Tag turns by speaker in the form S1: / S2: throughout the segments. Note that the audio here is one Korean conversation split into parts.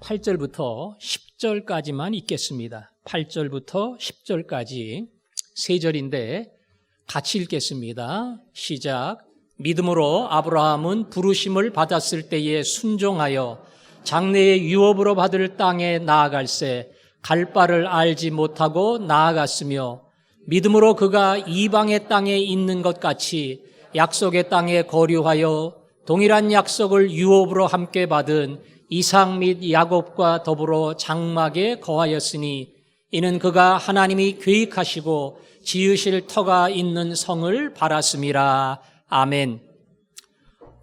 S1: 8절부터 10절까지만 읽겠습니다. 8절부터 10절까지 세 절인데 같이 읽겠습니다. 시작. 믿음으로 아브라함은 부르심을 받았을 때에 순종하여 장래의 유업으로 받을 땅에 나아갈새 갈 바를 알지 못하고 나아갔으며 믿음으로 그가 이방의 땅에 있는 것 같이 약속의 땅에 거류하여 동일한 약속을 유업으로 함께 받은 이삭 및 야곱과 더불어 장막에 거하였으니 이는 그가 하나님이 계획하시고 지으실 터가 있는 성을 바랐음이라. 아멘.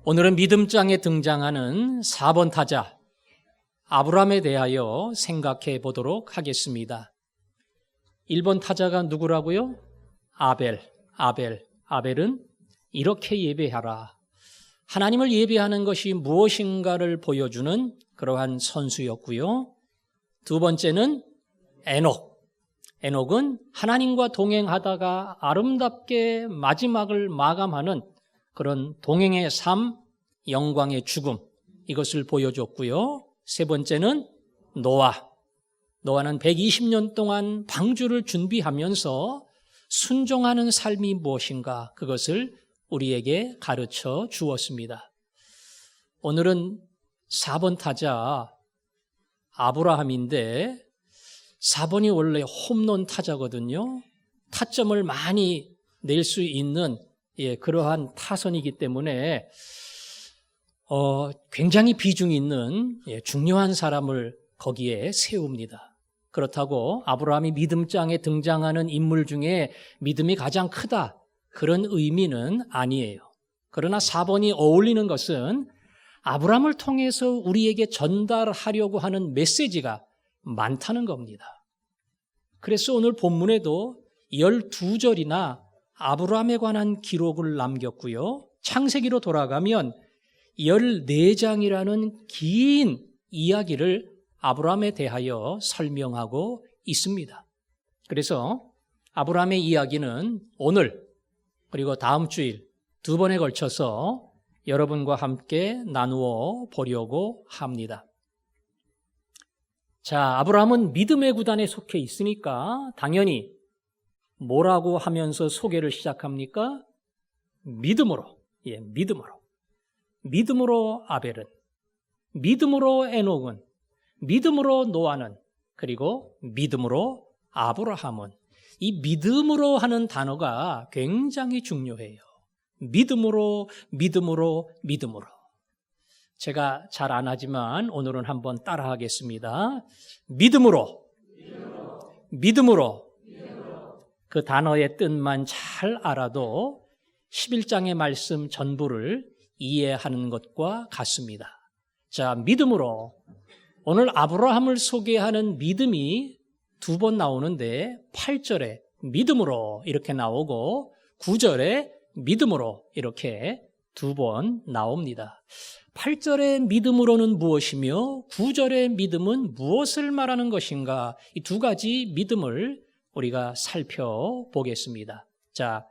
S1: 오늘은 믿음장에 등장하는 4번 타자 아브라함에 대하여 생각해 보도록 하겠습니다. 1번 타자가 누구라고요? 아벨은 이렇게 예배하라. 하나님을 예배하는 것이 무엇인가를 보여주는 그러한 선수였고요. 두 번째는 에녹은 하나님과 동행하다가 아름답게 마지막을 마감하는 그런 동행의 삶, 영광의 죽음, 이것을 보여줬고요. 세 번째는 노아는 120년 동안 방주를 준비하면서 순종하는 삶이 무엇인가, 그것을 우리에게 가르쳐 주었습니다. 오늘은 4번 타자 아브라함인데 4번이 원래 홈런 타자거든요. 타점을 많이 낼 수 있는 그러한 타선이기 때문에 굉장히 비중 있는 중요한 사람을 거기에 세웁니다. 그렇다고 아브라함이 믿음장에 등장하는 인물 중에 믿음이 가장 크다, 그런 의미는 아니에요. 그러나 4번이 어울리는 것은 아브라함을 통해서 우리에게 전달하려고 하는 메시지가 많다는 겁니다. 그래서 오늘 본문에도 12절이나 아브라함에 관한 기록을 남겼고요. 창세기로 돌아가면 14장이라는 긴 이야기를 아브라함에 대하여 설명하고 있습니다. 그래서 아브라함의 이야기는 오늘 그리고 다음 주일 두 번에 걸쳐서 여러분과 함께 나누어 보려고 합니다. 자, 아브라함은 믿음의 구단에 속해 있으니까 당연히 뭐라고 하면서 소개를 시작합니까? 믿음으로. 믿음으로 아벨은, 믿음으로 에녹은, 믿음으로 노아는, 그리고 믿음으로 아브라함은. 이 믿음으로 하는 단어가 굉장히 중요해요. 믿음으로. 제가 잘 안 하지만 오늘은 한번 따라 하겠습니다. 믿음으로. 그 단어의 뜻만 잘 알아도 11장의 말씀 전부를 이해하는 것과 같습니다. 자, 믿음으로. 오늘 아브라함을 소개하는 믿음이 두 번 나오는데 8절에 믿음으로 이렇게 나오고 9절에 믿음으로 이렇게 두 번 나옵니다. 8절의 믿음으로는 무엇이며 9절의 믿음은 무엇을 말하는 것인가, 이 두 가지 믿음을 우리가 살펴보겠습니다. 자,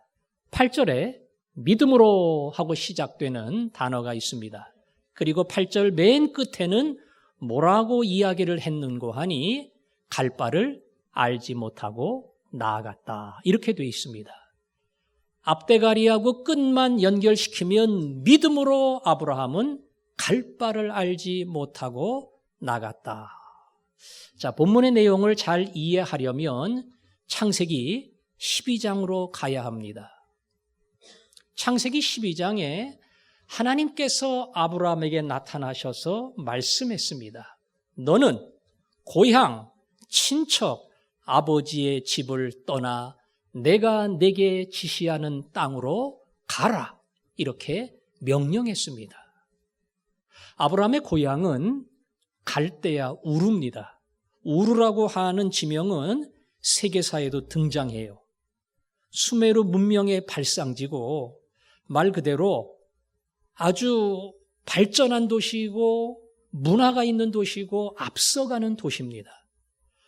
S1: 8절에 믿음으로 하고 시작되는 단어가 있습니다. 그리고 8절 맨 끝에는 뭐라고 이야기를 했는고 하니 갈 바를 알지 못하고 나아갔다, 이렇게 되어 있습니다. 앞대가리하고 끝만 연결시키면 믿음으로 아브라함은 갈 바를 알지 못하고 나갔다. 자, 본문의 내용을 잘 이해하려면 창세기 12장으로 가야 합니다. 창세기 12장에 하나님께서 아브라함에게 나타나셔서 말씀했습니다. 너는 고향, 친척, 아버지의 집을 떠나 내가 내게 지시하는 땅으로 가라, 이렇게 명령했습니다. 아브라함의 고향은 갈대아 우르입니다. 우르라고 하는 지명은 세계사에도 등장해요. 수메르 문명의 발상지고 말 그대로 아주 발전한 도시이고 문화가 있는 도시고 앞서가는 도시입니다.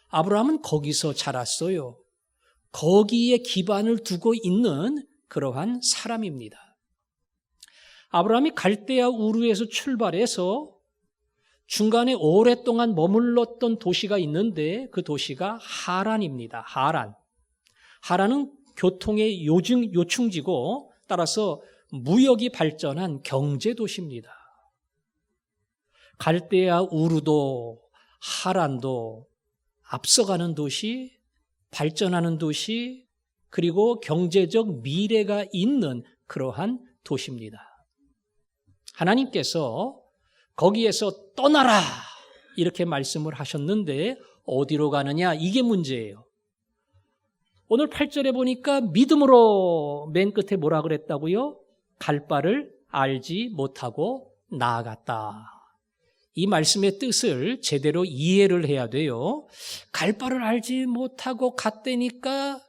S1: 아브라함은 거기서 자랐어요. 거기에 기반을 두고 있는 그러한 사람입니다. 아브라함이 갈대아 우르에서 출발해서 중간에 오랫동안 머물렀던 도시가 있는데 그 도시가 하란입니다. 하란은 교통의 요충지고 따라서 무역이 발전한 경제도시입니다. 갈대아 우르도 하란도 앞서가는 도시, 발전하는 도시, 그리고 경제적 미래가 있는 그러한 도시입니다. 하나님께서 거기에서 떠나라 이렇게 말씀을 하셨는데 어디로 가느냐 이게 문제예요. 오늘 8절에 보니까 믿음으로 맨 끝에 뭐라 그랬다고요? 갈 바를 알지 못하고 나아갔다. 이 말씀의 뜻을 제대로 이해를 해야 돼요. 갈 바를 알지 못하고 갔다니까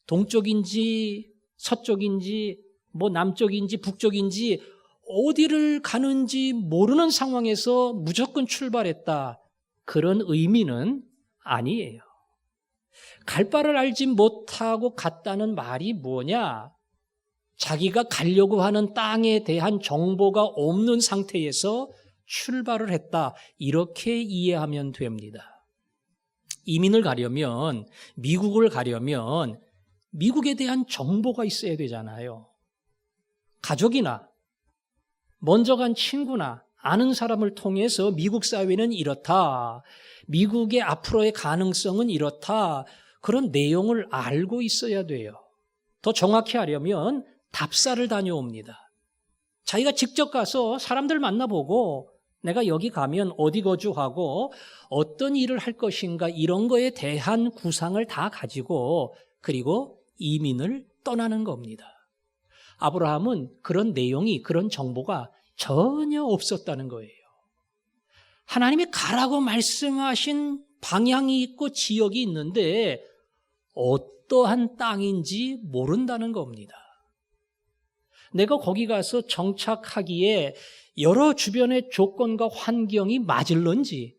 S1: 동쪽인지 서쪽인지 남쪽인지 북쪽인지 어디를 가는지 모르는 상황에서 무조건 출발했다. 그런 의미는 아니에요. 갈 바를 알지 못하고 갔다는 말이 뭐냐? 자기가 가려고 하는 땅에 대한 정보가 없는 상태에서 출발을 했다. 이렇게 이해하면 됩니다. 이민을 가려면, 미국을 가려면 미국에 대한 정보가 있어야 되잖아요. 가족이나 먼저 간 친구나 아는 사람을 통해서 미국 사회는 이렇다. 미국의 앞으로의 가능성은 이렇다. 그런 내용을 알고 있어야 돼요. 더 정확히 하려면 답사를 다녀옵니다. 자기가 직접 가서 사람들 만나보고 내가 여기 가면 어디 거주하고 어떤 일을 할 것인가 이런 거에 대한 구상을 다 가지고 그리고 이민을 떠나는 겁니다. 아브라함은 그런 내용이, 그런 정보가 전혀 없었다는 거예요. 하나님이 가라고 말씀하신 방향이 있고 지역이 있는데 어떠한 땅인지 모른다는 겁니다. 내가 거기 가서 정착하기에 여러 주변의 조건과 환경이 맞을런지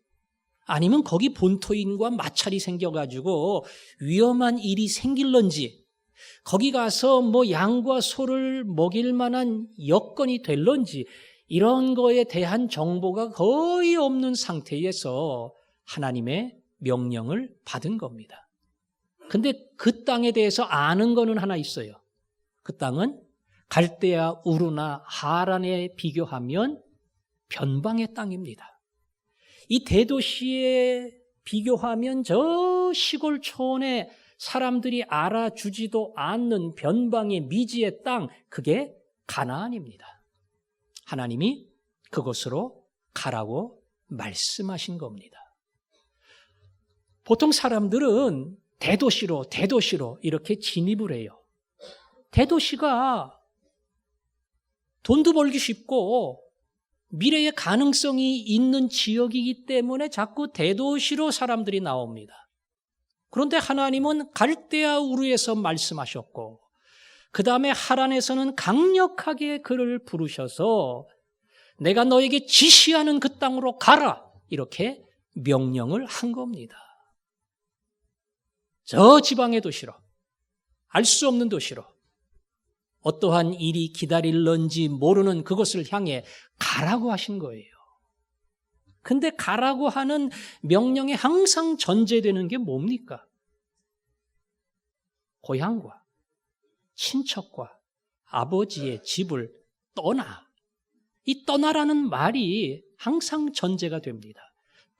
S1: 아니면 거기 본토인과 마찰이 생겨가지고 위험한 일이 생길런지 거기 가서 양과 소를 먹일 만한 여건이 될런지 이런 거에 대한 정보가 거의 없는 상태에서 하나님의 명령을 받은 겁니다. 근데 그 땅에 대해서 아는 거는 하나 있어요. 그 땅은 갈대아 우르나 하란에 비교하면 변방의 땅입니다. 이 대도시에 비교하면 저 시골촌에 사람들이 알아주지도 않는 변방의 미지의 땅, 그게 가나안입니다. 하나님이 그곳으로 가라고 말씀하신 겁니다. 보통 사람들은 대도시로 이렇게 진입을 해요. 대도시가 돈도 벌기 쉽고 미래의 가능성이 있는 지역이기 때문에 자꾸 대도시로 사람들이 나옵니다. 그런데 하나님은 갈대아 우르에서 말씀하셨고 그 다음에 하란에서는 강력하게 그를 부르셔서 내가 너에게 지시하는 그 땅으로 가라 이렇게 명령을 한 겁니다. 저 지방의 도시로, 알 수 없는 도시로 어떠한 일이 기다릴런지 모르는 그것을 향해 가라고 하신 거예요. 근데 가라고 하는 명령에 항상 전제되는 게 뭡니까? 고향과 친척과 아버지의 집을 떠나. 이 떠나라는 말이 항상 전제가 됩니다.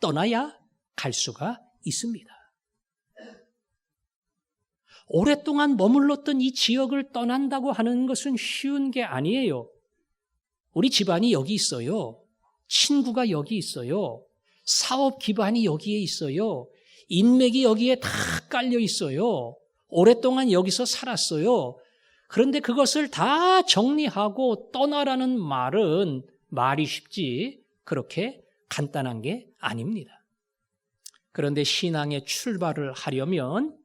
S1: 떠나야 갈 수가 있습니다. 오랫동안 머물렀던 이 지역을 떠난다고 하는 것은 쉬운 게 아니에요. 우리 집안이 여기 있어요. 친구가 여기 있어요. 사업 기반이 여기에 있어요. 인맥이 여기에 다 깔려 있어요. 오랫동안 여기서 살았어요. 그런데 그것을 다 정리하고 떠나라는 말은 말이 쉽지 그렇게 간단한 게 아닙니다. 그런데 신앙의 출발을 하려면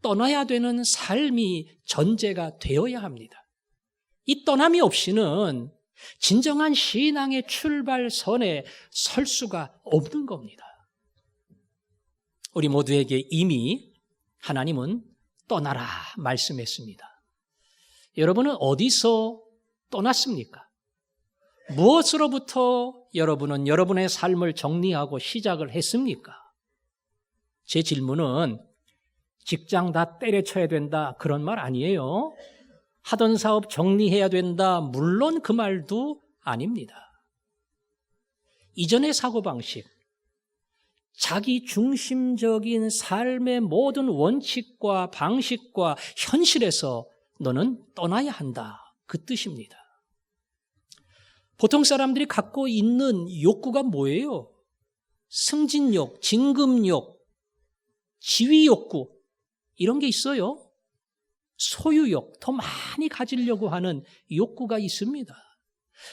S1: 떠나야 되는 삶이 전제가 되어야 합니다. 이 떠남이 없이는 진정한 신앙의 출발선에 설 수가 없는 겁니다. 우리 모두에게 이미 하나님은 떠나라 말씀했습니다. 여러분은 어디서 떠났습니까? 무엇으로부터 여러분은 여러분의 삶을 정리하고 시작을 했습니까? 제 질문은 직장 다 때려쳐야 된다 그런 말 아니에요. 하던 사업 정리해야 된다 물론 그 말도 아닙니다. 이전의 사고방식, 자기 중심적인 삶의 모든 원칙과 방식과 현실에서 너는 떠나야 한다 그 뜻입니다. 보통 사람들이 갖고 있는 욕구가 뭐예요? 승진욕, 진급욕, 지위욕구 이런 게 있어요. 소유욕, 더 많이 가지려고 하는 욕구가 있습니다.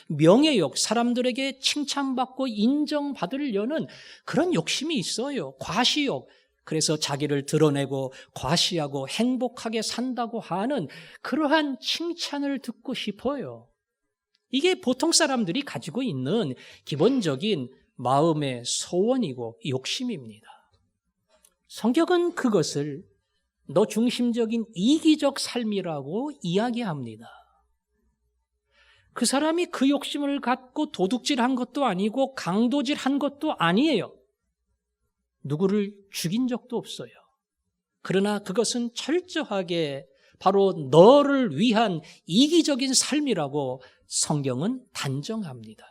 S1: 명예욕, 사람들에게 칭찬받고 인정받으려는 그런 욕심이 있어요. 과시욕, 그래서 자기를 드러내고 과시하고 행복하게 산다고 하는 그러한 칭찬을 듣고 싶어요. 이게 보통 사람들이 가지고 있는 기본적인 마음의 소원이고 욕심입니다. 성경은 그것을 너 중심적인 이기적 삶이라고 이야기합니다. 그 사람이 그 욕심을 갖고 도둑질한 것도 아니고 강도질한 것도 아니에요. 누구를 죽인 적도 없어요. 그러나 그것은 철저하게 바로 너를 위한 이기적인 삶이라고 성경은 단정합니다.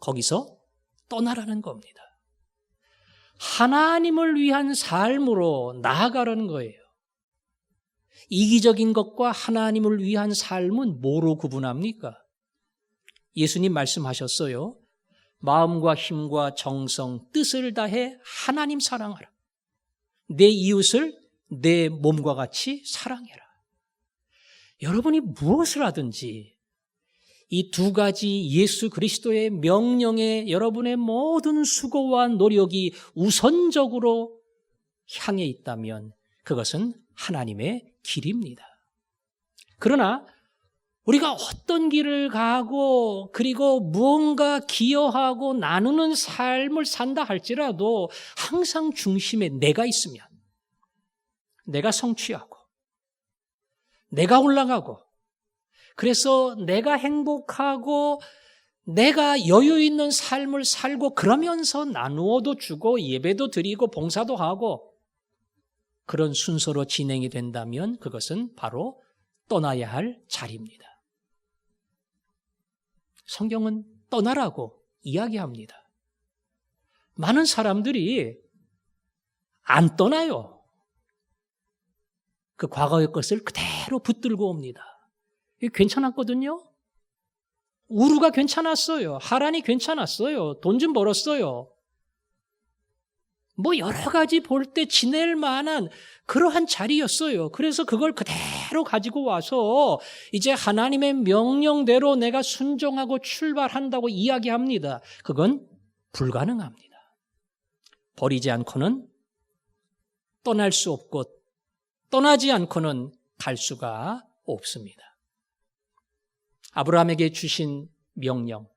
S1: 거기서 떠나라는 겁니다. 하나님을 위한 삶으로 나아가라는 거예요. 이기적인 것과 하나님을 위한 삶은 뭐로 구분합니까? 예수님 말씀하셨어요. 마음과 힘과 정성, 뜻을 다해 하나님 사랑하라. 내 이웃을 내 몸과 같이 사랑해라. 여러분이 무엇을 하든지 이 두 가지 예수 그리스도의 명령에 여러분의 모든 수고와 노력이 우선적으로 향해 있다면 그것은 하나님의 길입니다. 그러나 우리가 어떤 길을 가고 그리고 무언가 기여하고 나누는 삶을 산다 할지라도 항상 중심에 내가 있으면 내가 성취하고 내가 올라가고 그래서 내가 행복하고 내가 여유 있는 삶을 살고 그러면서 나누어도 주고 예배도 드리고 봉사도 하고 그런 순서로 진행이 된다면 그것은 바로 떠나야 할 자리입니다. 성경은 떠나라고 이야기합니다. 많은 사람들이 안 떠나요. 그 과거의 것을 그대로 붙들고 옵니다. 이게 괜찮았거든요. 우루가 괜찮았어요. 하란이 괜찮았어요. 돈 좀 벌었어요. 뭐 여러 가지 볼 때 지낼 만한 그러한 자리였어요. 그래서 그걸 그대로 가지고 와서 이제 하나님의 명령대로 내가 순종하고 출발한다고 이야기합니다. 그건 불가능합니다. 버리지 않고는 떠날 수 없고 떠나지 않고는 갈 수가 없습니다. 아브라함에게 주신 명령,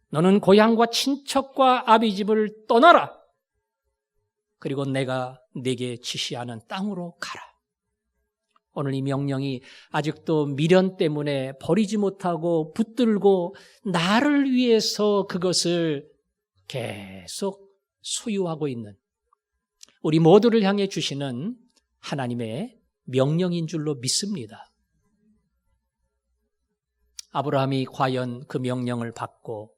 S1: 너는 고향과 친척과 아비집을 떠나라. 그리고 내가 네게 지시하는 땅으로 가라. 오늘 이 명령이 아직도 미련 때문에 버리지 못하고 붙들고 나를 위해서 그것을 계속 소유하고 있는 우리 모두를 향해 주시는 하나님의 명령인 줄로 믿습니다. 아브라함이 과연 그 명령을 받고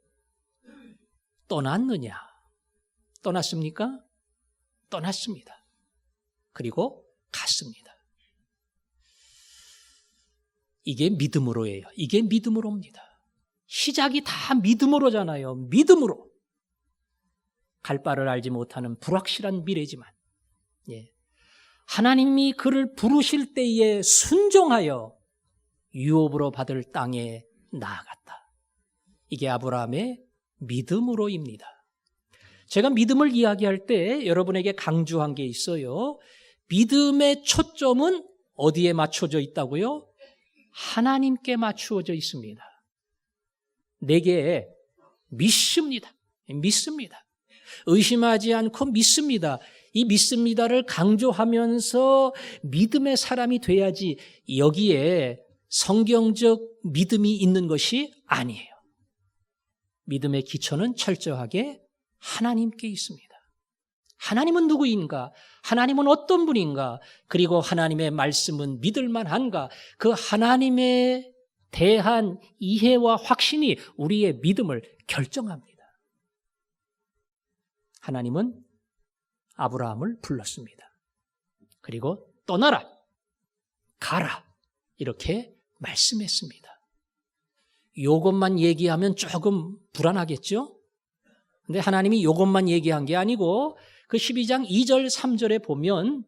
S1: 떠났느냐? 떠났습니까? 떠났습니다. 그리고 갔습니다. 이게 믿음으로예요. 이게 믿음으로입니다. 시작이 다 믿음으로잖아요. 믿음으로. 갈 바를 알지 못하는 불확실한 미래지만 하나님이 그를 부르실 때에 순종하여 유업으로 받을 땅에 나아갔다. 이게 아브라함의 믿음으로입니다. 제가 믿음을 이야기할 때 여러분에게 강조한 게 있어요. 믿음의 초점은 어디에 맞춰져 있다고요? 하나님께 맞추어져 있습니다. 내게 믿습니다. 믿습니다. 의심하지 않고 믿습니다. 이 믿습니다를 강조하면서 믿음의 사람이 돼야지 여기에 성경적 믿음이 있는 것이 아니에요. 믿음의 기초는 철저하게 하나님께 있습니다. 하나님은 누구인가? 하나님은 어떤 분인가? 그리고 하나님의 말씀은 믿을 만한가? 그 하나님에 대한 이해와 확신이 우리의 믿음을 결정합니다. 하나님은 아브라함을 불렀습니다. 그리고 떠나라, 가라 이렇게 말씀했습니다. 이것만 얘기하면 조금 불안하겠죠? 근데 하나님이 이것만 얘기한 게 아니고 그 12장 2절 3절에 보면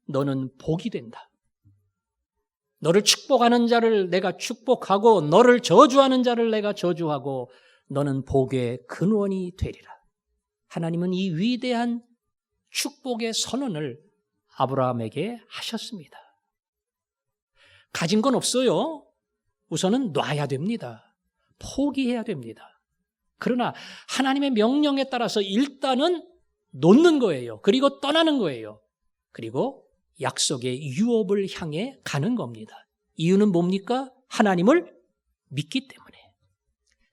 S1: 너는 복이 된다. 너를 축복하는 자를 내가 축복하고 너를 저주하는 자를 내가 저주하고 너는 복의 근원이 되리라. 하나님은 이 위대한 축복의 선언을 아브라함에게 하셨습니다. 가진 건 없어요. 우선은 놔야 됩니다. 포기해야 됩니다. 그러나 하나님의 명령에 따라서 일단은 놓는 거예요. 그리고 떠나는 거예요. 그리고 약속의 유업을 향해 가는 겁니다. 이유는 뭡니까? 하나님을 믿기 때문에.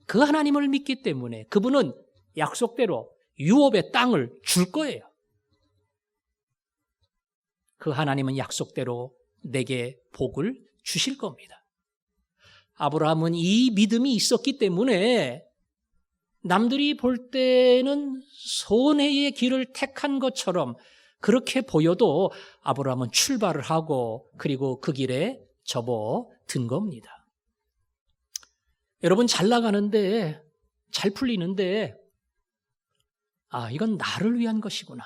S1: 그 하나님을 믿기 때문에 그분은 약속대로 유업의 땅을 줄 거예요. 그 하나님은 약속대로 내게 복을 주실 겁니다. 아브라함은 이 믿음이 있었기 때문에 남들이 볼 때는 손해의 길을 택한 것처럼 그렇게 보여도 아브라함은 출발을 하고 그리고 그 길에 접어든 겁니다. 여러분 잘 나가는데 잘 풀리는데 이건 나를 위한 것이구나.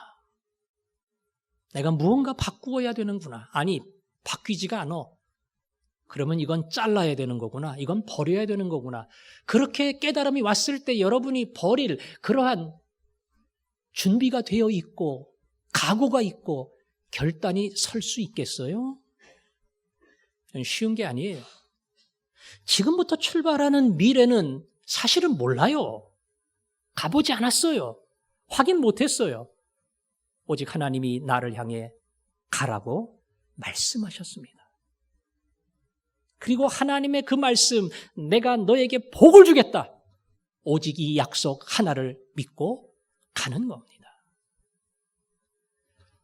S1: 내가 무언가 바꾸어야 되는구나. 아니 바뀌지가 않아. 그러면 이건 잘라야 되는 거구나. 이건 버려야 되는 거구나. 그렇게 깨달음이 왔을 때 여러분이 버릴 그러한 준비가 되어 있고 각오가 있고 결단이 설 수 있겠어요? 쉬운 게 아니에요. 지금부터 출발하는 미래는 사실은 몰라요. 가보지 않았어요. 확인 못했어요. 오직 하나님이 나를 향해 가라고 말씀하셨습니다. 그리고 하나님의 그 말씀, 내가 너에게 복을 주겠다. 오직 이 약속 하나를 믿고 가는 겁니다.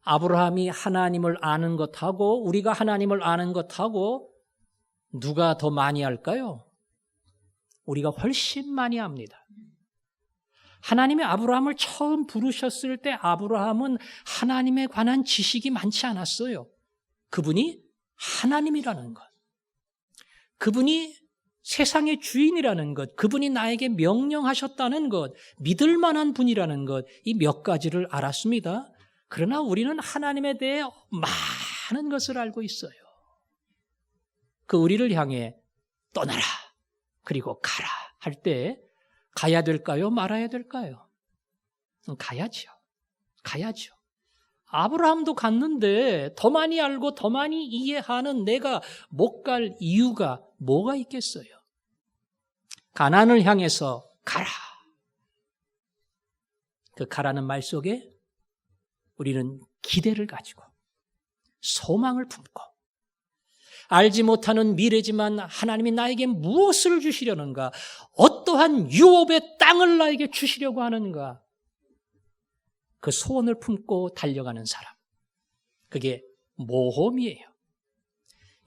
S1: 아브라함이 하나님을 아는 것하고 우리가 하나님을 아는 것하고 누가 더 많이 할까요? 우리가 훨씬 많이 합니다. 하나님이 아브라함을 처음 부르셨을 때 아브라함은 하나님에 관한 지식이 많지 않았어요. 그분이 하나님이라는 것, 그분이 세상의 주인이라는 것, 그분이 나에게 명령하셨다는 것, 믿을 만한 분이라는 것, 이 몇 가지를 알았습니다. 그러나 우리는 하나님에 대해 많은 것을 알고 있어요. 그 우리를 향해 떠나라, 그리고 가라 할 때 가야 될까요? 말아야 될까요? 가야죠. 가야죠. 아브라함도 갔는데 더 많이 알고 더 많이 이해하는 내가 못 갈 이유가 뭐가 있겠어요? 가나안을 향해서 가라. 그 가라는 말 속에 우리는 기대를 가지고 소망을 품고 알지 못하는 미래지만 하나님이 나에게 무엇을 주시려는가, 어떠한 유업의 땅을 나에게 주시려고 하는가, 그 소원을 품고 달려가는 사람, 그게 모험이에요.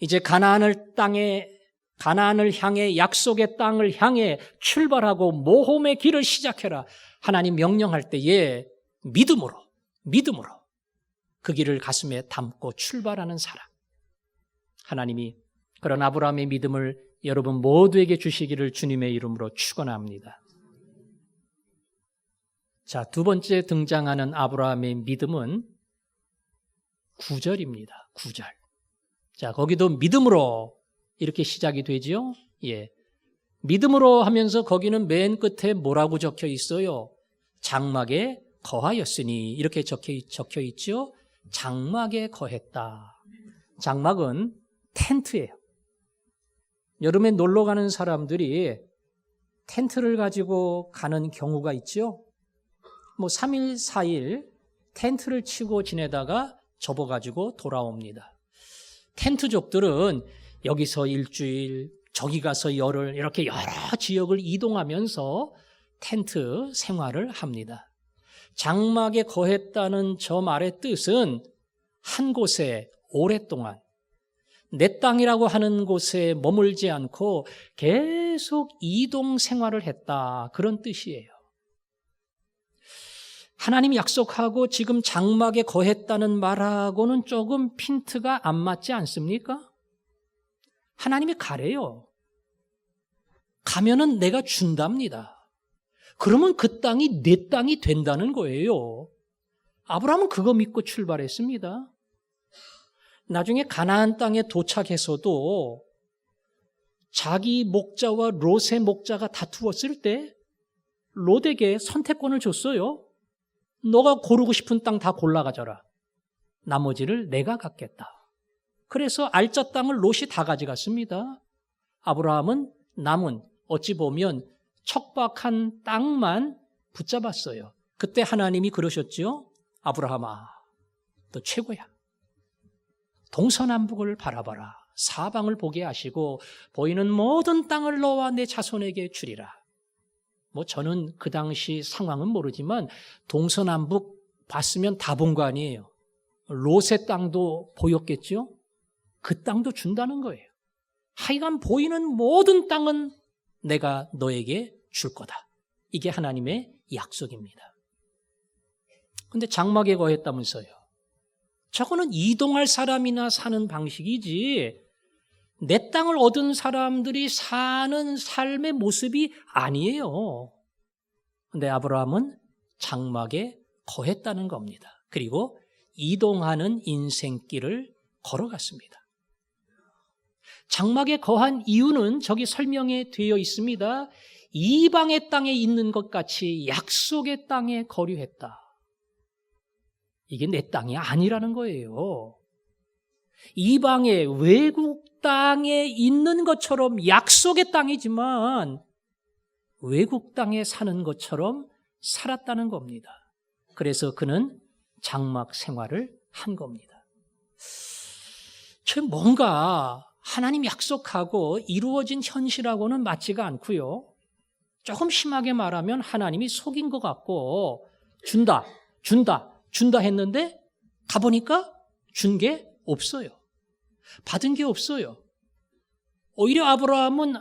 S1: 이제 가나안을 향해 약속의 땅을 향해 출발하고 모험의 길을 시작해라. 하나님 명령할 때에 믿음으로 그 길을 가슴에 담고 출발하는 사람. 하나님이 그런 아브라함의 믿음을 여러분 모두에게 주시기를 주님의 이름으로 축원합니다. 자, 두 번째 등장하는 아브라함의 믿음은 9절입니다. 9절. 자, 거기도 믿음으로 이렇게 시작이 되죠. 예. 믿음으로 하면서 거기는 맨 끝에 뭐라고 적혀 있어요? 장막에 거하였으니 이렇게 적혀 있죠. 장막에 거했다. 장막은 텐트예요. 여름에 놀러 가는 사람들이 텐트를 가지고 가는 경우가 있죠. 3일, 4일 텐트를 치고 지내다가 접어가지고 돌아옵니다. 텐트족들은 여기서 일주일, 저기 가서 열흘 이렇게 여러 지역을 이동하면서 텐트 생활을 합니다. 장막에 거했다는 저 말의 뜻은 한 곳에 오랫동안 내 땅이라고 하는 곳에 머물지 않고 계속 이동 생활을 했다, 그런 뜻이에요. 하나님이 약속하고 지금 장막에 거했다는 말하고는 조금 핀트가 안 맞지 않습니까? 하나님이 가래요. 가면은 내가 준답니다. 그러면 그 땅이 내 땅이 된다는 거예요. 아브라함은 그거 믿고 출발했습니다. 나중에 가나안 땅에 도착해서도 자기 목자와 롯의 목자가 다투었을 때 롯에게 선택권을 줬어요. 너가 고르고 싶은 땅 다 골라가져라. 나머지를 내가 갖겠다. 그래서 알짜 땅을 롯이 다 가져갔습니다. 아브라함은 남은 어찌 보면 척박한 땅만 붙잡았어요. 그때 하나님이 그러셨죠. 아브라함아, 너 최고야. 동서남북을 바라봐라. 사방을 보게 하시고 보이는 모든 땅을 너와 내 자손에게 주리라. 저는 그 당시 상황은 모르지만 동서남북 봤으면 다 본 거 아니에요. 롯의 땅도 보였겠죠? 그 땅도 준다는 거예요. 하여간 보이는 모든 땅은 내가 너에게 줄 거다. 이게 하나님의 약속입니다. 근데 장막에 거했다면서요. 저거는 이동할 사람이나 사는 방식이지 내 땅을 얻은 사람들이 사는 삶의 모습이 아니에요. 근데 아브라함은 장막에 거했다는 겁니다. 그리고 이동하는 인생길을 걸어갔습니다. 장막에 거한 이유는 저기 설명에 되어 있습니다. 이방의 땅에 있는 것 같이 약속의 땅에 거류했다. 이게 내 땅이 아니라는 거예요. 이방의 외국 땅에 있는 것처럼 약속의 땅이지만 외국 땅에 사는 것처럼 살았다는 겁니다. 그래서 그는 장막 생활을 한 겁니다. 뭔가 하나님 약속하고 이루어진 현실하고는 맞지가 않고요. 조금 심하게 말하면 하나님이 속인 것 같고 준다 했는데 가보니까 준 게 없어요. 받은 게 없어요. 오히려 아브라함은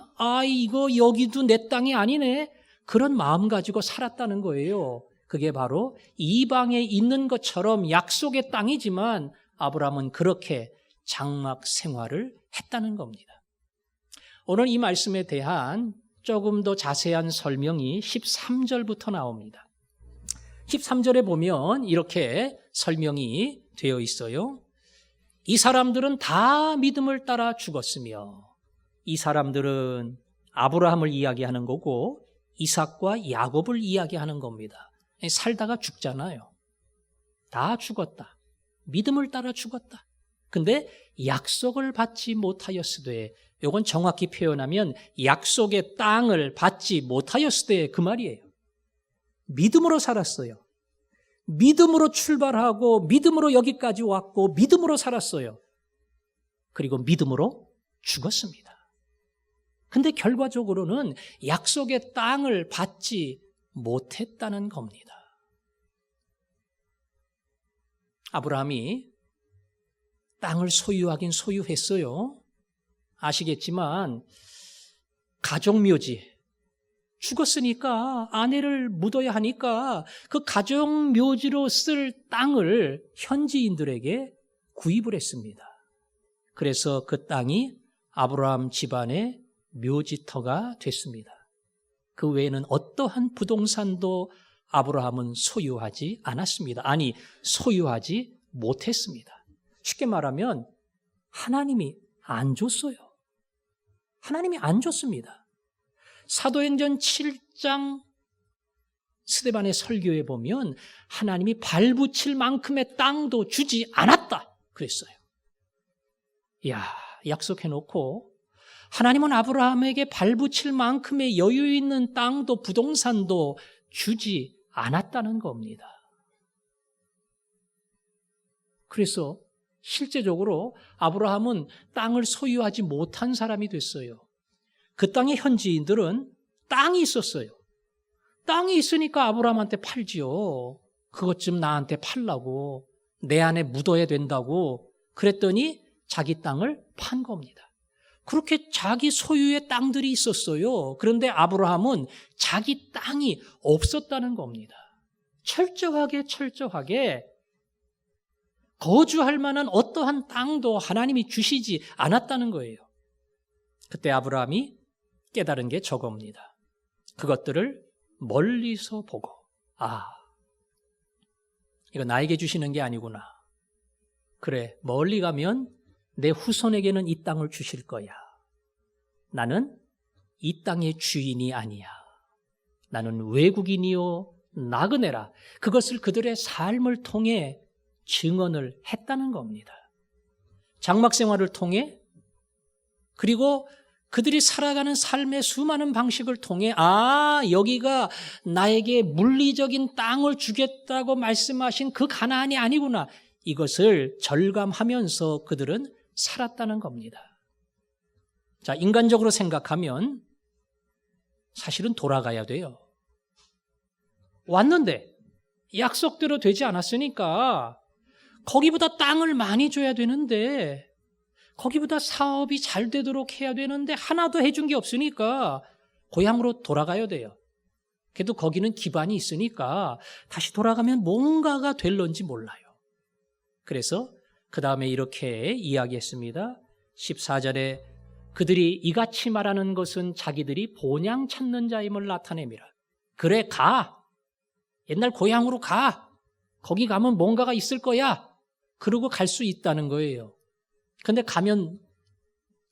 S1: 이거 여기도 내 땅이 아니네, 그런 마음 가지고 살았다는 거예요. 그게 바로 이방에 있는 것처럼 약속의 땅이지만 아브라함은 그렇게 장막 생활을 했다는 겁니다. 오늘 이 말씀에 대한 조금 더 자세한 설명이 13절부터 나옵니다. 13절에 보면 이렇게 설명이 되어 있어요. 이 사람들은 다 믿음을 따라 죽었으며, 이 사람들은 아브라함을 이야기하는 거고 이삭과 야곱을 이야기하는 겁니다. 살다가 죽잖아요. 다 죽었다. 믿음을 따라 죽었다. 근데 약속을 받지 못하였으되, 이건 정확히 표현하면 약속의 땅을 받지 못하였으되 그 말이에요. 믿음으로 살았어요. 믿음으로 출발하고 믿음으로 여기까지 왔고 믿음으로 살았어요. 그리고 믿음으로 죽었습니다. 근데 결과적으로는 약속의 땅을 받지 못했다는 겁니다. 아브라함이 땅을 소유하긴 소유했어요. 아시겠지만 가족묘지, 죽었으니까 아내를 묻어야 하니까 그 가족묘지로 쓸 땅을 현지인들에게 구입을 했습니다. 그래서 그 땅이 아브라함 집안의 묘지터가 됐습니다. 그 외에는 어떠한 부동산도 아브라함은 소유하지 않았습니다. 아니, 소유하지 못했습니다. 쉽게 말하면 하나님이 안 줬어요. 하나님이 안 줬습니다. 사도행전 7장 스데반의 설교에 보면 하나님이 발붙일 만큼의 땅도 주지 않았다 그랬어요. 이야, 약속해놓고 하나님은 아브라함에게 발붙일 만큼의 여유 있는 땅도 부동산도 주지 않았다는 겁니다. 그래서 실제적으로 아브라함은 땅을 소유하지 못한 사람이 됐어요. 그 땅의 현지인들은 땅이 있었어요. 땅이 있으니까 아브라함한테 팔지요. 그것 좀 나한테 팔라고, 내 안에 묻어야 된다고 그랬더니 자기 땅을 판 겁니다. 그렇게 자기 소유의 땅들이 있었어요. 그런데 아브라함은 자기 땅이 없었다는 겁니다. 철저하게 거주할 만한 어떠한 땅도 하나님이 주시지 않았다는 거예요. 그때 아브라함이 깨달은 게 저겁니다. 그것들을 멀리서 보고, 이거 나에게 주시는 게 아니구나. 그래, 멀리 가면 내 후손에게는 이 땅을 주실 거야. 나는 이 땅의 주인이 아니야. 나는 외국인이요 나그네라. 그것을 그들의 삶을 통해 증언을 했다는 겁니다. 장막 생활을 통해, 그리고 그들이 살아가는 삶의 수많은 방식을 통해 여기가 나에게 물리적인 땅을 주겠다고 말씀하신 그 가나안이 아니구나. 이것을 절감하면서 그들은 살았다는 겁니다. 자, 인간적으로 생각하면 사실은 돌아가야 돼요. 왔는데 약속대로 되지 않았으니까 거기보다 땅을 많이 줘야 되는데, 거기보다 사업이 잘 되도록 해야 되는데 하나도 해준 게 없으니까 고향으로 돌아가야 돼요. 그래도 거기는 기반이 있으니까 다시 돌아가면 뭔가가 될런지 몰라요. 그래서 그 다음에 이렇게 이야기했습니다. 14절에 그들이 이같이 말하는 것은 자기들이 본향 찾는 자임을 나타냅니다. 그래, 가. 옛날 고향으로 가. 거기 가면 뭔가가 있을 거야. 그러고 갈 수 있다는 거예요. 근데 가면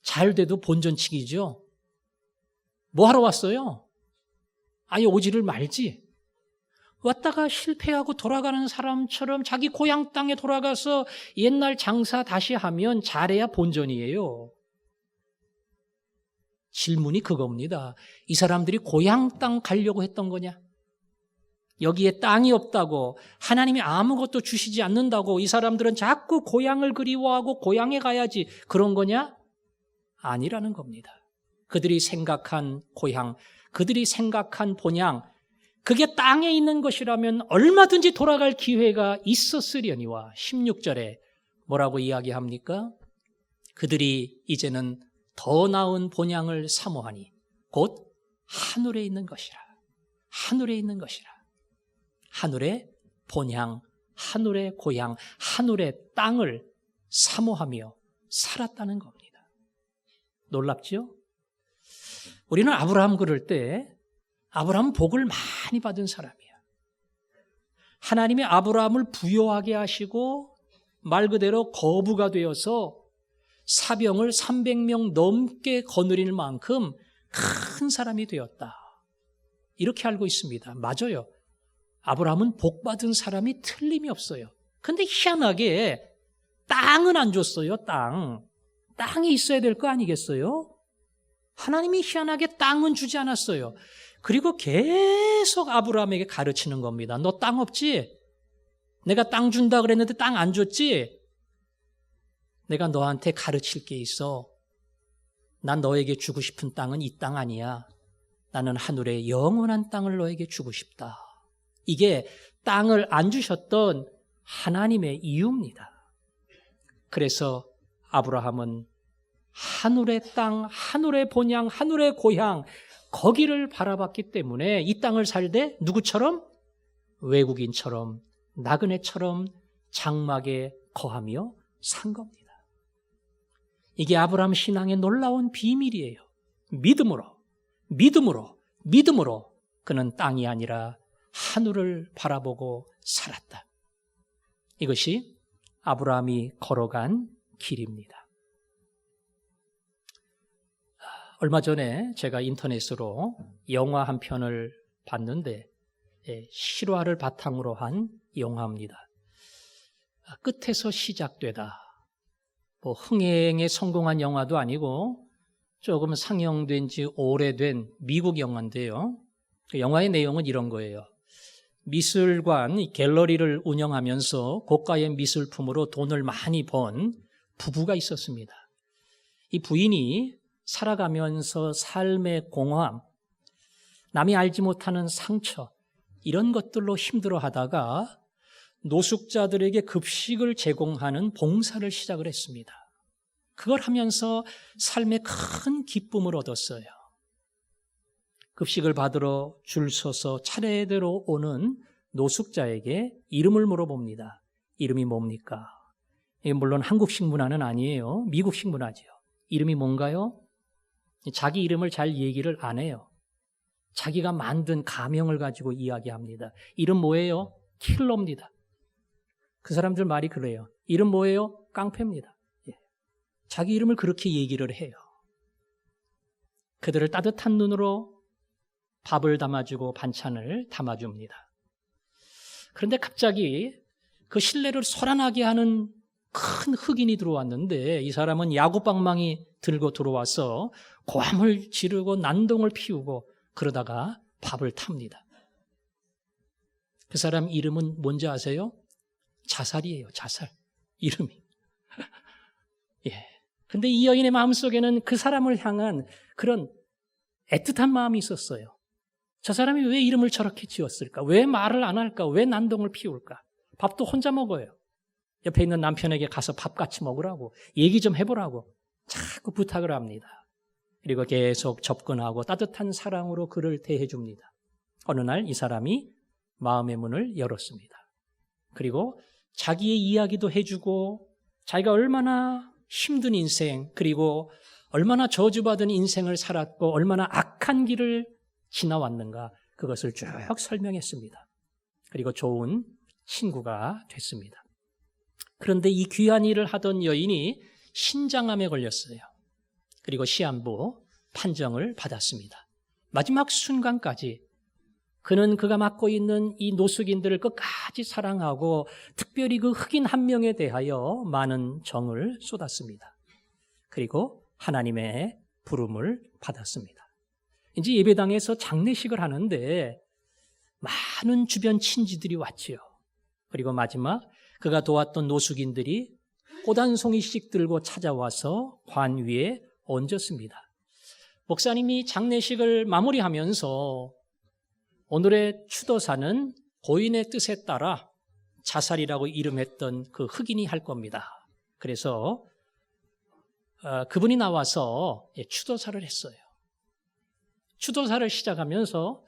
S1: 잘 돼도 본전치기죠. 뭐 하러 왔어요? 아예 오지를 말지. 왔다가 실패하고 돌아가는 사람처럼 자기 고향 땅에 돌아가서 옛날 장사 다시 하면 잘해야 본전이에요. 질문이 그겁니다. 이 사람들이 고향 땅 가려고 했던 거냐? 여기에 땅이 없다고, 하나님이 아무것도 주시지 않는다고 이 사람들은 자꾸 고향을 그리워하고 고향에 가야지 그런 거냐? 아니라는 겁니다. 그들이 생각한 고향, 그들이 생각한 본향, 그게 땅에 있는 것이라면 얼마든지 돌아갈 기회가 있었으려니와 16절에 뭐라고 이야기합니까? 그들이 이제는 더 나은 본향을 사모하니 곧 하늘에 있는 것이라. 하늘에 있는 것이라. 하늘의 본향, 하늘의 고향, 하늘의 땅을 사모하며 살았다는 겁니다. 놀랍죠? 우리는 아브라함 그럴 때 아브라함은 복을 많이 받은 사람이야. 하나님이 아브라함을 부요하게 하시고 말 그대로 거부가 되어서 사병을 300명 넘게 거느릴 만큼 큰 사람이 되었다. 이렇게 알고 있습니다. 맞아요. 아브라함은 복 받은 사람이 틀림이 없어요. 근데 희한하게 땅은 안 줬어요. 땅이 있어야 될 거 아니겠어요? 하나님이 희한하게 땅은 주지 않았어요. 그리고 계속 아브라함에게 가르치는 겁니다. 너 땅 없지? 내가 땅 준다 그랬는데 땅 안 줬지? 내가 너한테 가르칠 게 있어. 난 너에게 주고 싶은 땅은 이 땅 아니야. 나는 하늘의 영원한 땅을 너에게 주고 싶다. 이게 땅을 안 주셨던 하나님의 이유입니다. 그래서 아브라함은 하늘의 땅, 하늘의 본향, 하늘의 고향, 거기를 바라봤기 때문에 이 땅을 살되 누구처럼? 외국인처럼, 나그네처럼 장막에 거하며 산 겁니다. 이게 아브라함 신앙의 놀라운 비밀이에요. 믿음으로 그는 땅이 아니라 하늘을 바라보고 살았다. 이것이 아브라함이 걸어간 길입니다. 얼마 전에 제가 인터넷으로 영화 한 편을 봤는데 실화를 바탕으로 한 영화입니다. 끝에서 시작되다. 뭐 흥행에 성공한 영화도 아니고 조금 상영된 지 오래된 미국 영화인데요. 그 영화의 내용은 이런 거예요. 미술관, 갤러리를 운영하면서 고가의 미술품으로 돈을 많이 번 부부가 있었습니다. 이 부인이 살아가면서 삶의 공허함, 남이 알지 못하는 상처, 이런 것들로 힘들어하다가 노숙자들에게 급식을 제공하는 봉사를 시작을 했습니다. 그걸 하면서 삶에 큰 기쁨을 얻었어요. 급식을 받으러 줄 서서 차례대로 오는 노숙자에게 이름을 물어봅니다. 이름이 뭡니까? 이게 물론 한국식 문화는 아니에요. 미국식 문화죠. 이름이 뭔가요? 자기 이름을 잘 얘기를 안 해요. 자기가 만든 가명을 가지고 이야기합니다. 이름 뭐예요? 킬러입니다. 그 사람들 말이 그래요. 이름 뭐예요? 깡패입니다. 예. 자기 이름을 그렇게 얘기를 해요. 그들을 따뜻한 눈으로 밥을 담아주고 반찬을 담아줍니다. 그런데 갑자기 그 신뢰를 소란하게 하는 큰 흑인이 들어왔는데 이 사람은 야구방망이 들고 들어와서 고함을 지르고 난동을 피우고 그러다가 밥을 탑니다. 그 사람 이름은 뭔지 아세요? 자살이에요. 자살. 이름이. 예. 근데 이 여인의 마음속에는 그 사람을 향한 그런 애틋한 마음이 있었어요. 저 사람이 왜 이름을 저렇게 지었을까? 왜 말을 안 할까? 왜 난동을 피울까? 밥도 혼자 먹어요. 옆에 있는 남편에게 가서 밥 같이 먹으라고, 얘기 좀 해보라고 자꾸 부탁을 합니다. 그리고 계속 접근하고 따뜻한 사랑으로 그를 대해줍니다. 어느 날 이 사람이 마음의 문을 열었습니다. 그리고 자기의 이야기도 해주고 자기가 얼마나 힘든 인생, 그리고 얼마나 저주받은 인생을 살았고 얼마나 악한 길을 지나왔는가, 그것을 쭉 설명했습니다. 그리고 좋은 친구가 됐습니다. 그런데 이 귀한 일을 하던 여인이 신장암에 걸렸어요. 그리고 시한부 판정을 받았습니다. 마지막 순간까지 그는 그가 맡고 있는 이 노숙인들을 끝까지 사랑하고 특별히 그 흑인 한 명에 대하여 많은 정을 쏟았습니다. 그리고 하나님의 부름을 받았습니다. 이제 예배당에서 장례식을 하는데 많은 주변 친지들이 왔지요. 그리고 마지막 그가 도왔던 노숙인들이 꽃 한 송이씩 들고 찾아와서 관 위에 얹었습니다. 목사님이 장례식을 마무리하면서 오늘의 추도사는 고인의 뜻에 따라 자살이라고 이름했던 그 흑인이 할 겁니다. 그래서 그분이 나와서 추도사를 했어요. 추도사를 시작하면서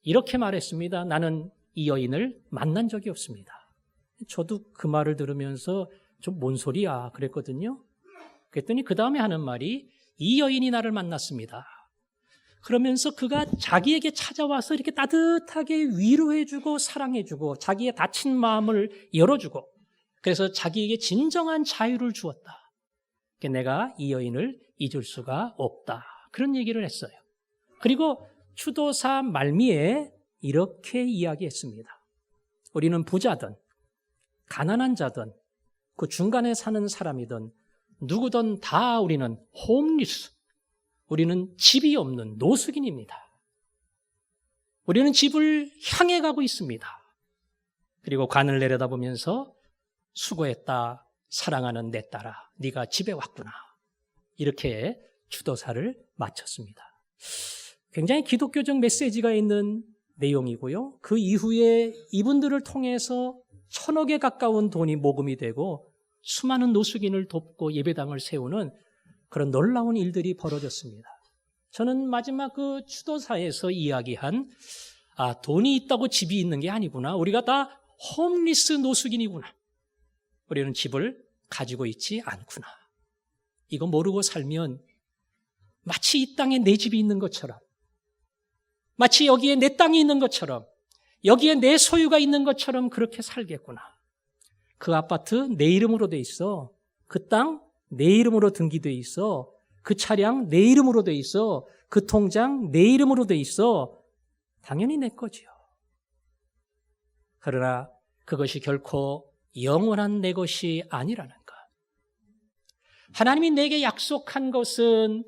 S1: 이렇게 말했습니다. 나는 이 여인을 만난 적이 없습니다. 저도 그 말을 들으면서 좀 뭔 소리야 그랬거든요. 그랬더니 그 다음에 하는 말이 이 여인이 나를 만났습니다. 그러면서 그가 자기에게 찾아와서 이렇게 따뜻하게 위로해주고 사랑해주고 자기의 다친 마음을 열어주고 그래서 자기에게 진정한 자유를 주었다. 내가 이 여인을 잊을 수가 없다. 그런 얘기를 했어요. 그리고 추도사 말미에 이렇게 이야기했습니다. 우리는 부자든 가난한 자든 그 중간에 사는 사람이든 누구든 다 우리는 홈리스, 우리는 집이 없는 노숙인입니다. 우리는 집을 향해 가고 있습니다. 그리고 관을 내려다보면서 수고했다, 사랑하는 내 딸아, 네가 집에 왔구나. 이렇게 추도사를 마쳤습니다. 굉장히 기독교적 메시지가 있는 내용이고요. 그 이후에 이분들을 통해서 1,000억에 가까운 돈이 모금이 되고 수많은 노숙인을 돕고 예배당을 세우는 그런 놀라운 일들이 벌어졌습니다. 저는 마지막 그 추도사에서 이야기한 돈이 있다고 집이 있는 게 아니구나. 우리가 다 홈리스 노숙인이구나. 우리는 집을 가지고 있지 않구나. 이거 모르고 살면 마치 이 땅에 내 집이 있는 것처럼, 마치 여기에 내 땅이 있는 것처럼, 여기에 내 소유가 있는 것처럼 그렇게 살겠구나. 그 아파트 내 이름으로 돼 있어. 그 땅 내 이름으로 등기돼 있어. 그 차량 내 이름으로 돼 있어. 그 통장 내 이름으로 돼 있어. 당연히 내 거지요. 그러나 그것이 결코 영원한 내 것이 아니라는 것. 하나님이 내게 약속한 것은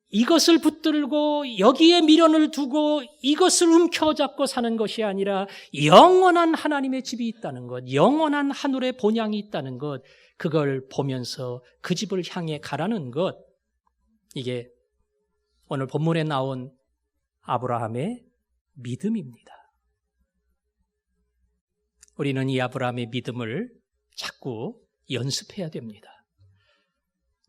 S1: 이것을 붙들고 여기에 미련을 두고 이것을 움켜잡고 사는 것이 아니라 영원한 하나님의 집이 있다는 것, 영원한 하늘의 본향이 있다는 것, 그걸 보면서 그 집을 향해 가라는 것. 이게 오늘 본문에 나온 아브라함의 믿음입니다. 우리는 이 아브라함의 믿음을 자꾸 연습해야 됩니다.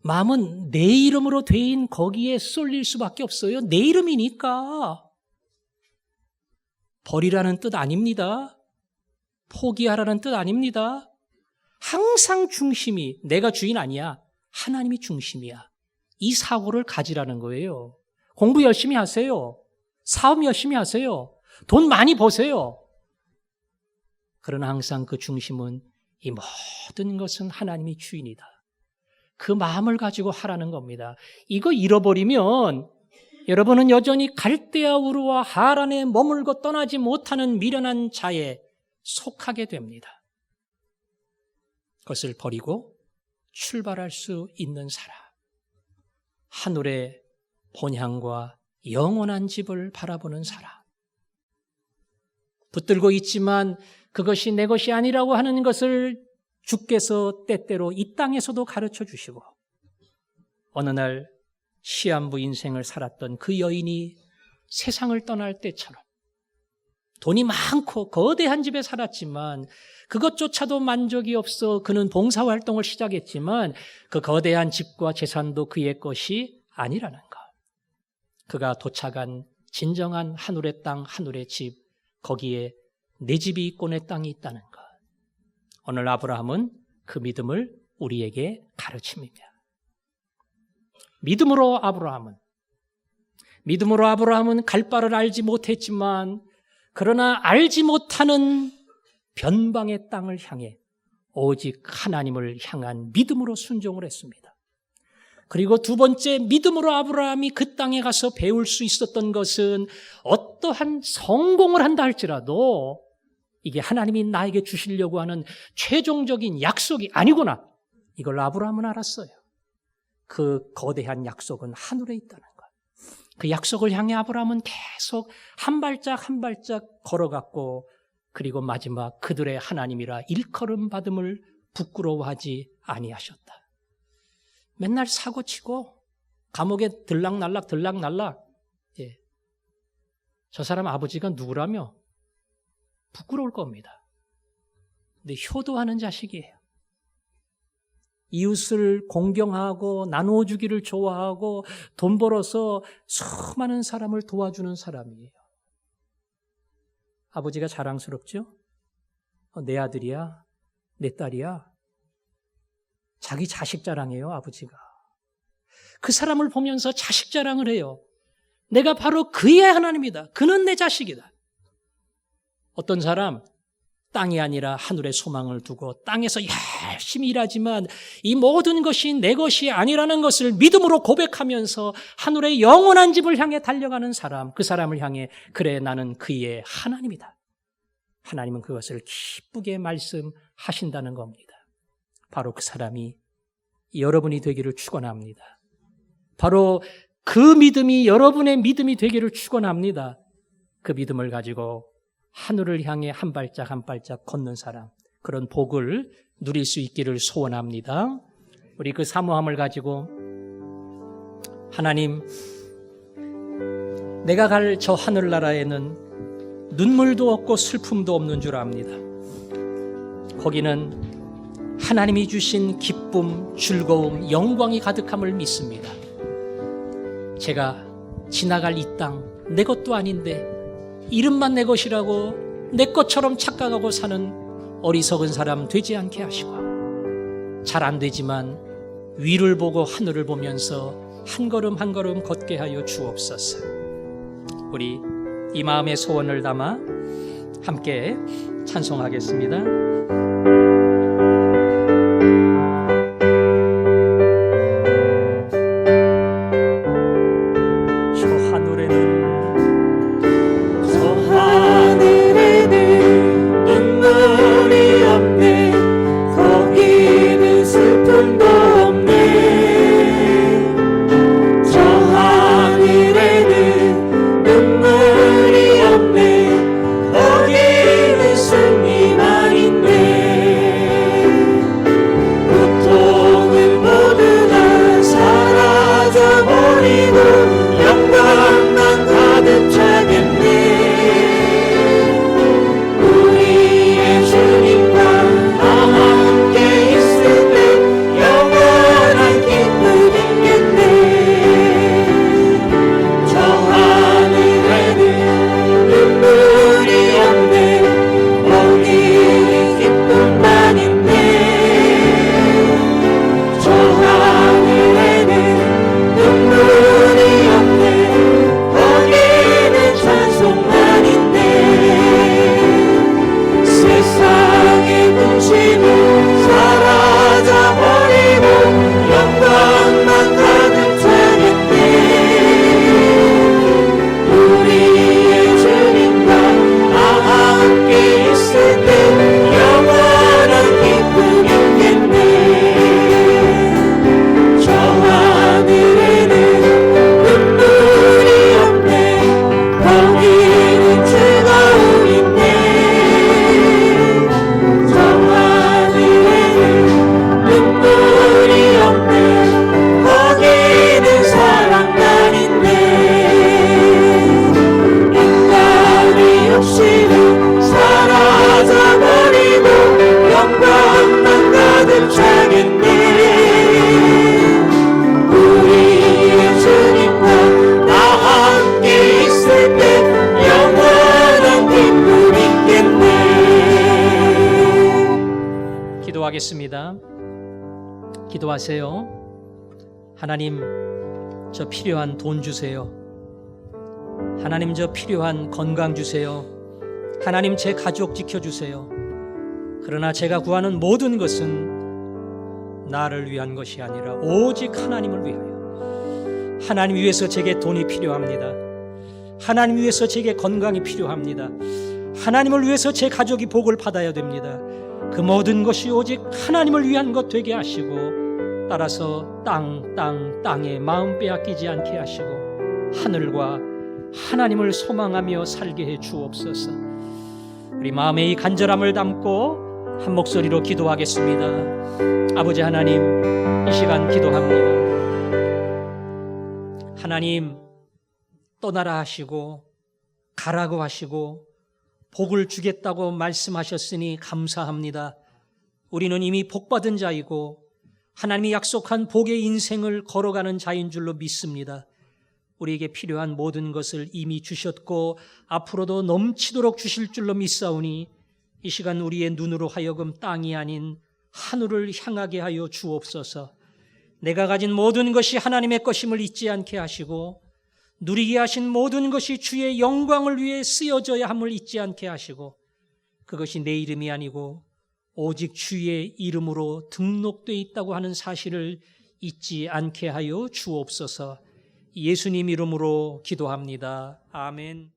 S1: 마음은 내 이름으로 되인 거기에 쏠릴 수밖에 없어요. 내 이름이니까. 버리라는 뜻 아닙니다. 포기하라는 뜻 아닙니다. 항상 중심이 내가 주인 아니야. 하나님이 중심이야. 이 사고를 가지라는 거예요. 공부 열심히 하세요. 사업 열심히 하세요. 돈 많이 버세요. 그러나 항상 그 중심은 이 모든 것은 하나님이 주인이다. 그 마음을 가지고 하라는 겁니다. 이거 잃어버리면 여러분은 여전히 갈대아 우르와 하란에 머물고 떠나지 못하는 미련한 자에 속하게 됩니다. 그것을 버리고 출발할 수 있는 사람, 하늘의 본향과 영원한 집을 바라보는 사람, 붙들고 있지만 그것이 내 것이 아니라고 하는 것을 주께서 때때로 이 땅에서도 가르쳐 주시고, 어느 날 시한부 인생을 살았던 그 여인이 세상을 떠날 때처럼 돈이 많고 거대한 집에 살았지만 그것조차도 만족이 없어 그는 봉사활동을 시작했지만 그 거대한 집과 재산도 그의 것이 아니라는 것. 그가 도착한 진정한 하늘의 땅, 하늘의 집, 거기에 내 집이 있고 내 땅이 있다는 것. 오늘 아브라함은 그 믿음을 우리에게 가르칩니다. 믿음으로 아브라함은 갈 바를 알지 못했지만 그러나 알지 못하는 변방의 땅을 향해 오직 하나님을 향한 믿음으로 순종을 했습니다. 그리고 두 번째, 믿음으로 아브라함이 그 땅에 가서 배울 수 있었던 것은 어떠한 성공을 한다 할지라도 이게 하나님이 나에게 주시려고 하는 최종적인 약속이 아니구나. 이걸 아브라함은 알았어요. 그 거대한 약속은 하늘에 있다는 것. 그 약속을 향해 아브라함은 계속 한 발짝 한 발짝 걸어갔고, 그리고 마지막 그들의 하나님이라 일컬음 받음을 부끄러워하지 아니하셨다. 맨날 사고치고 감옥에 들락날락 예. 저 사람 아버지가 누구라며 부끄러울 겁니다. 근데 효도하는 자식이에요. 이웃을 공경하고 나누어주기를 좋아하고 돈 벌어서 수많은 사람을 도와주는 사람이에요. 아버지가 자랑스럽죠? 내 아들이야, 내 딸이야. 자기 자식 자랑해요, 아버지가. 그 사람을 보면서 자식 자랑을 해요. 내가 바로 그의 하나님이다. 그는 내 자식이다. 어떤 사람, 땅이 아니라 하늘의 소망을 두고 땅에서 열심히 일하지만 이 모든 것이 내 것이 아니라는 것을 믿음으로 고백하면서 하늘의 영원한 집을 향해 달려가는 사람, 그 사람을 향해 그래 나는 그의 하나님이다. 하나님은 그것을 기쁘게 말씀하신다는 겁니다. 바로 그 사람이 여러분이 되기를 축원합니다. 바로 그 믿음이 여러분의 믿음이 되기를 축원합니다. 그 믿음을 가지고 하늘을 향해 한 발짝 한 발짝 걷는 사람, 그런 복을 누릴 수 있기를 소원합니다. 우리 그 사모함을 가지고 하나님, 내가 갈 저 하늘나라에는 눈물도 없고 슬픔도 없는 줄 압니다. 거기는 하나님이 주신 기쁨, 즐거움, 영광이 가득함을 믿습니다. 제가 지나갈 이 땅, 내 것도 아닌데 이름만 내 것이라고 내 것처럼 착각하고 사는 어리석은 사람 되지 않게 하시고, 잘 안 되지만 위를 보고 하늘을 보면서 한 걸음 한 걸음 걷게 하여 주옵소서. 우리 이 마음의 소원을 담아 함께 찬송하겠습니다.
S2: 승리만 있네.
S1: 기도하겠습니다. 기도하세요. 하나님, 저 필요한 돈 주세요. 하나님, 저 필요한 건강 주세요. 하나님, 제 가족 지켜주세요. 그러나 제가 구하는 모든 것은 나를 위한 것이 아니라 오직 하나님을 위하여. 하나님 위해서 제게 돈이 필요합니다. 하나님 위해서 제게 건강이 필요합니다. 하나님을 위해서 제 가족이 복을 받아야 됩니다. 그 모든 것이 오직 하나님을 위한 것 되게 하시고, 따라서 땅에 마음 빼앗기지 않게 하시고, 하늘과 하나님을 소망하며 살게 해 주옵소서. 우리 마음의 이 간절함을 담고 한 목소리로 기도하겠습니다. 아버지 하나님, 이 시간 기도합니다. 하나님, 떠나라 하시고 가라고 하시고 복을 주겠다고 말씀하셨으니 감사합니다. 우리는 이미 복받은 자이고 하나님이 약속한 복의 인생을 걸어가는 자인 줄로 믿습니다. 우리에게 필요한 모든 것을 이미 주셨고 앞으로도 넘치도록 주실 줄로 믿사오니 이 시간 우리의 눈으로 하여금 땅이 아닌 하늘을 향하게 하여 주옵소서. 내가 가진 모든 것이 하나님의 것임을 잊지 않게 하시고 누리게 하신 모든 것이 주의 영광을 위해 쓰여져야 함을 잊지 않게 하시고 그것이 내 이름이 아니고 오직 주의 이름으로 등록되어 있다고 하는 사실을 잊지 않게 하여 주옵소서. 예수님 이름으로 기도합니다. 아멘.